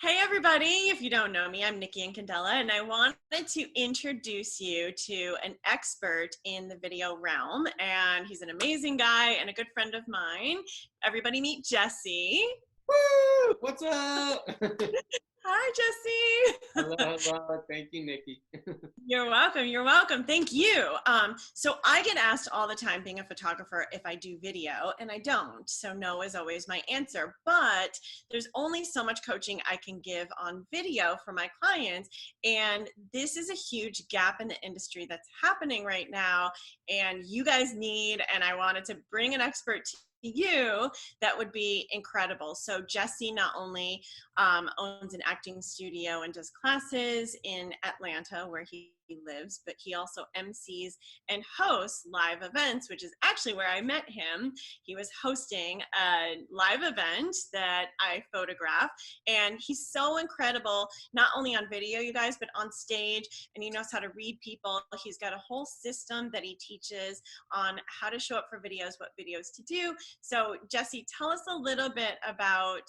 Hey everybody, if you don't know me, I'm Nikki Incandela, and I wanted to introduce you to an expert in the video realm, and he's an amazing guy and a good friend of mine. Everybody meet Jesse. Woo! What's up? Hi, Jesse. Hello, hello. Thank you, Nikki. You're welcome. You're welcome. Thank you. So I get asked all the time, being a photographer, if I do video, and I don't. So no is always my answer. But there's only so much coaching I can give on video for my clients, and this is a huge gap in the industry that's happening right now. And you guys need, and I wanted to bring an expert to you that would be incredible. So Jesse not only owns an acting studio and does classes in Atlanta where he lives, but he also MCs and hosts live events, which is actually where I met him. He was hosting a live event that I photographed, and he's so incredible, not only on video, you guys, but on stage, and he knows how to read people. He's got a whole system that he teaches on how to show up for videos, what videos to do. So Jesse, tell us a little bit about,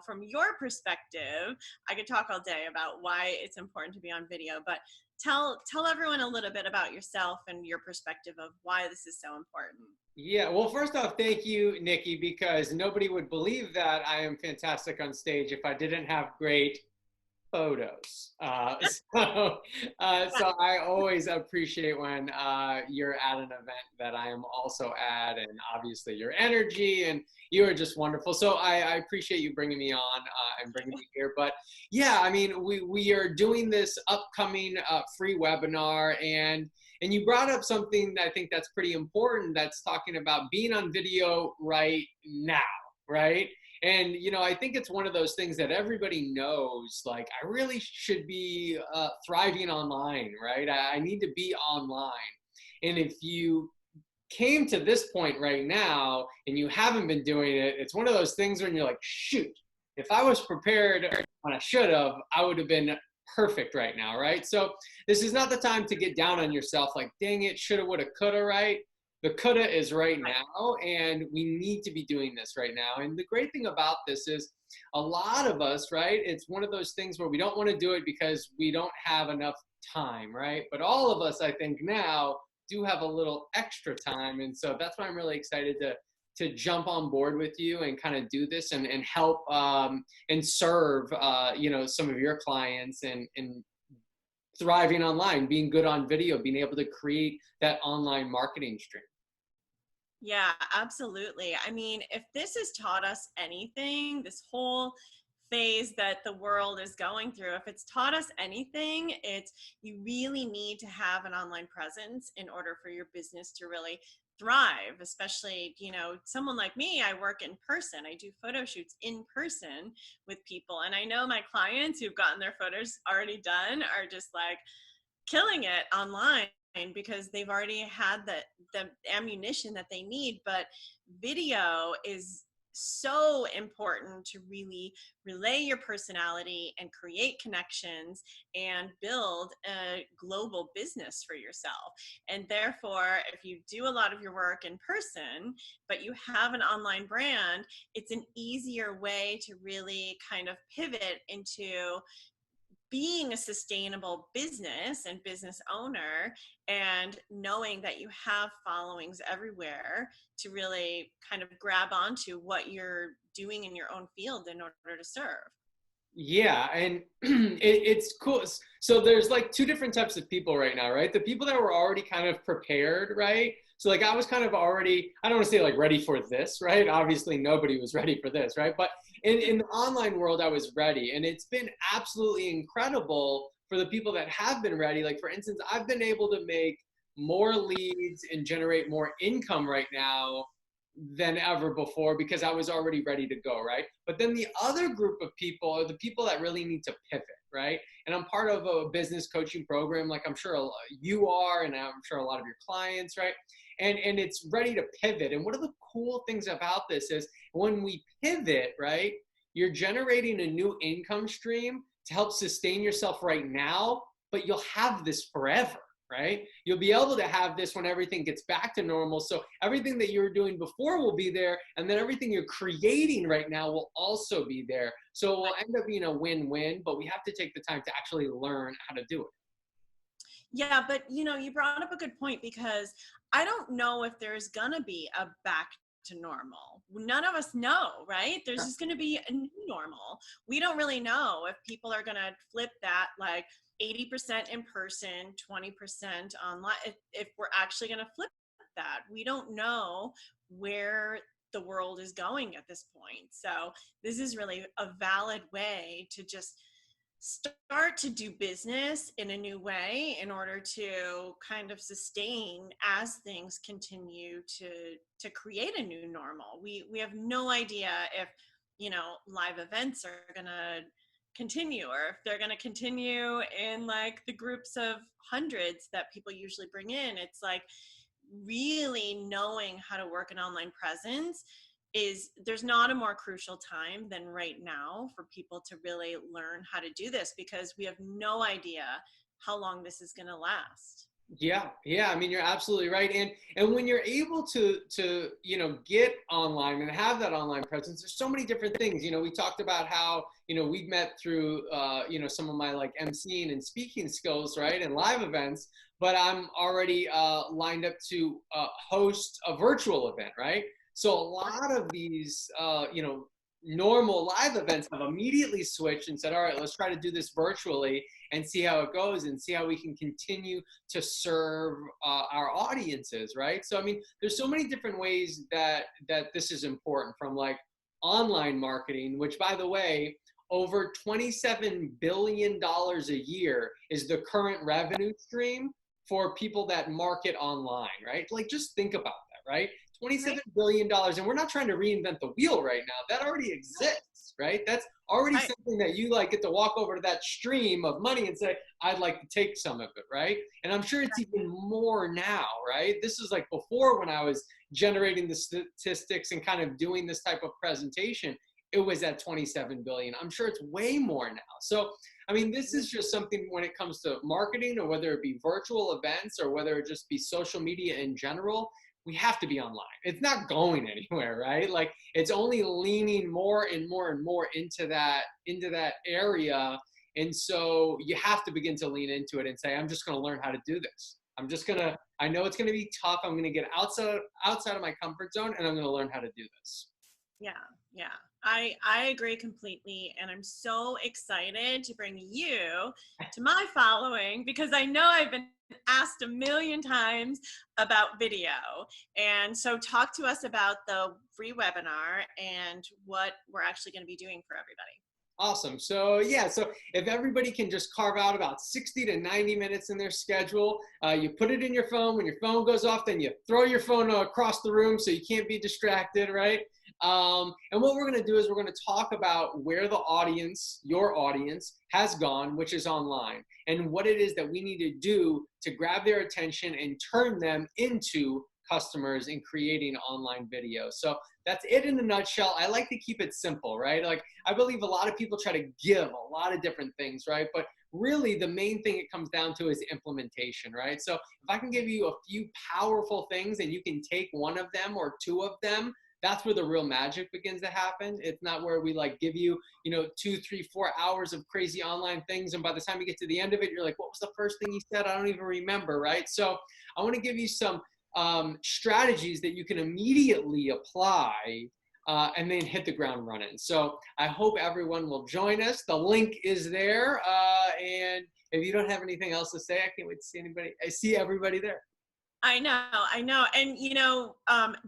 from your perspective. I could talk all day about why it's important to be on video, but tell everyone a little bit about yourself and your perspective of why this is so important. Yeah, well, first off, thank you, Nikki, because nobody would believe that I am fantastic on stage if I didn't have great photos. So I always appreciate when you're at an event that I am also at, and obviously your energy, and you are just wonderful. So I appreciate you bringing me on and bringing me here. But yeah, I mean, we are doing this upcoming free webinar, and you brought up something that I think that's pretty important. That's talking about being on video right now, right? And, I think it's one of those things that everybody knows, like, I really should be thriving online, right? I need to be online. And if you came to this point right now and you haven't been doing it, it's one of those things when you're like, shoot, if I was prepared when I should have, I would have been perfect right now, right? So this is not the time to get down on yourself like, dang it, shoulda, woulda, coulda, right? The coulda is right now, and we need to be doing this right now. And the great thing about this is a lot of us, right? It's one of those things where we don't want to do it because we don't have enough time, right? But all of us, I think now, do have a little extra time. And so that's why I'm really excited to jump on board with you and kind of do this and help and serve, some of your clients and thriving online, being good on video, being able to create that online marketing stream. Yeah, absolutely. I mean, if this has taught us anything, this whole phase that the world is going through, if it's taught us anything, it's you really need to have an online presence in order for your business to really thrive. Especially, someone like me, I work in person. I do photo shoots in person with people. And I know my clients who've gotten their photos already done are just like killing it online because they've already had the ammunition that they need. But video is so important to really relay your personality and create connections and build a global business for yourself. And therefore, if you do a lot of your work in person, but you have an online brand, it's an easier way to really kind of pivot into being a sustainable business and business owner, and knowing that you have followings everywhere to really kind of grab onto what you're doing in your own field in order to serve. Yeah, and it's cool. So there's like two different types of people right now, right? The people that were already kind of prepared, right? So like I was kind of already, I don't want to say like ready for this, right? Obviously nobody was ready for this, right? But in the online world, I was ready. And it's been absolutely incredible for the people that have been ready. Like for instance, I've been able to make more leads and generate more income right now than ever before because I was already ready to go, right? But then the other group of people are the people that really need to pivot, right? And I'm part of a business coaching program, like I'm sure you are, and I'm sure a lot of your clients, right? And it's ready to pivot. And one of the cool things about this is when we pivot, right, you're generating a new income stream to help sustain yourself right now, but you'll have this forever, right? You'll be able to have this when everything gets back to normal. So everything that you were doing before will be there, and then everything you're creating right now will also be there. So it will end up being a win-win, but we have to take the time to actually learn how to do it. Yeah, but you brought up a good point, because I don't know if there's gonna be a back to normal. None of us know, right? There's just gonna be a new normal. We don't really know if people are gonna flip that, like 80% in person, 20% online. If we're actually gonna flip that, we don't know where the world is going at this point. So this is really a valid way to just start to do business in a new way in order to kind of sustain as things continue to create a new normal. We have no idea if live events are going to continue, or if they're going to continue in like the groups of hundreds that people usually bring in. It's like really knowing how to work an online presence is, there's not a more crucial time than right now for people to really learn how to do this, because we have no idea how long this is going to last. Yeah. I mean, you're absolutely right. And when you're able to get online and have that online presence, there's so many different things. We talked about how we've met through some of my like emceeing and speaking skills, right, and live events. But I'm already lined up to host a virtual event, right? So a lot of these normal live events have immediately switched and said, all right, let's try to do this virtually and see how it goes and see how we can continue to serve our audiences, right? So I mean, there's so many different ways that this is important, from like online marketing, which, by the way, over $27 billion a year is the current revenue stream for people that market online, right? Like, just think about that, right? $27 billion dollars, and we're not trying to reinvent the wheel right now. That already exists, right? That's already something that you like get to walk over to that stream of money and say, I'd like to take some of it, right? And I'm sure it's even more now, right? This is like before, when I was generating the statistics and kind of doing this type of presentation, it was at 27 billion. I'm sure it's way more now. So, I mean, this is just something when it comes to marketing, or whether it be virtual events, or whether it just be social media in general, we have to be online. It's not going anywhere, right? Like, it's only leaning more and more and more into that area. And so you have to begin to lean into it and say, I'm just going to learn how to do this. I know it's going to be tough. I'm going to get outside of my comfort zone, and I'm going to learn how to do this. Yeah. I agree completely. And I'm so excited to bring you to my following, because I know I've been asked a million times about video. And so talk to us about the free webinar and what we're actually going to be doing for everybody. Awesome. So if everybody can just carve out about 60 to 90 minutes in their schedule, you put it in your phone. When your phone goes off, then you throw your phone across the room so you can't be distracted, right? And what we're going to do is we're going to talk about where the audience, your audience, has gone, which is online, and what it is that we need to do to grab their attention and turn them into customers in creating online videos. So that's it in a nutshell. I like to keep it simple, right? Like, I believe a lot of people try to give a lot of different things, right? But really the main thing it comes down to is implementation, right? So if I can give you a few powerful things and you can take one of them or two of them, that's where the real magic begins to happen. It's not where we like give you, 2, 3, 4 hours of crazy online things, and by the time you get to the end of it, you're like, what was the first thing he said? I don't even remember, right? So I want to give you some strategies that you can immediately apply and then hit the ground running. So I hope everyone will join us. The link is there. And if you don't have anything else to say, I can't wait to see anybody. I see everybody there. I know. And,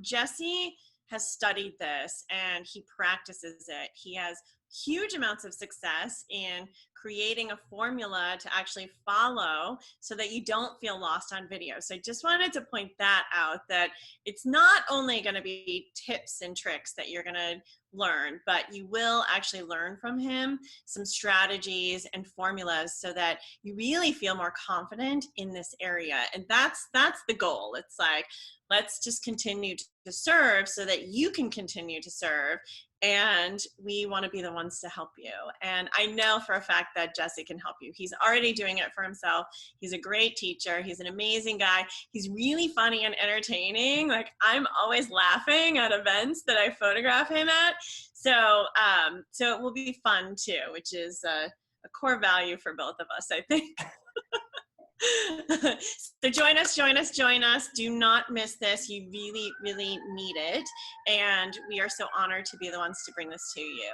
Jesse has studied this and he practices it. He has huge amounts of success in creating a formula to actually follow so that you don't feel lost on video. So I just wanted to point that out, that it's not only going to be tips and tricks that you're going to learn, but you will actually learn from him some strategies and formulas so that you really feel more confident in this area. And that's the goal. It's like, let's just continue to serve so that you can continue to serve, and we want to be the ones to help you. And I know for a fact that Jesse can help you. He's already doing it for himself. He's a great teacher. He's an amazing guy. He's really funny and entertaining. Like, I'm always laughing at events that I photograph him at. So so it will be fun too, which is a core value for both of us, I think. So join us, join us, join us. Do not miss this. You really, really need it. And we are so honored to be the ones to bring this to you.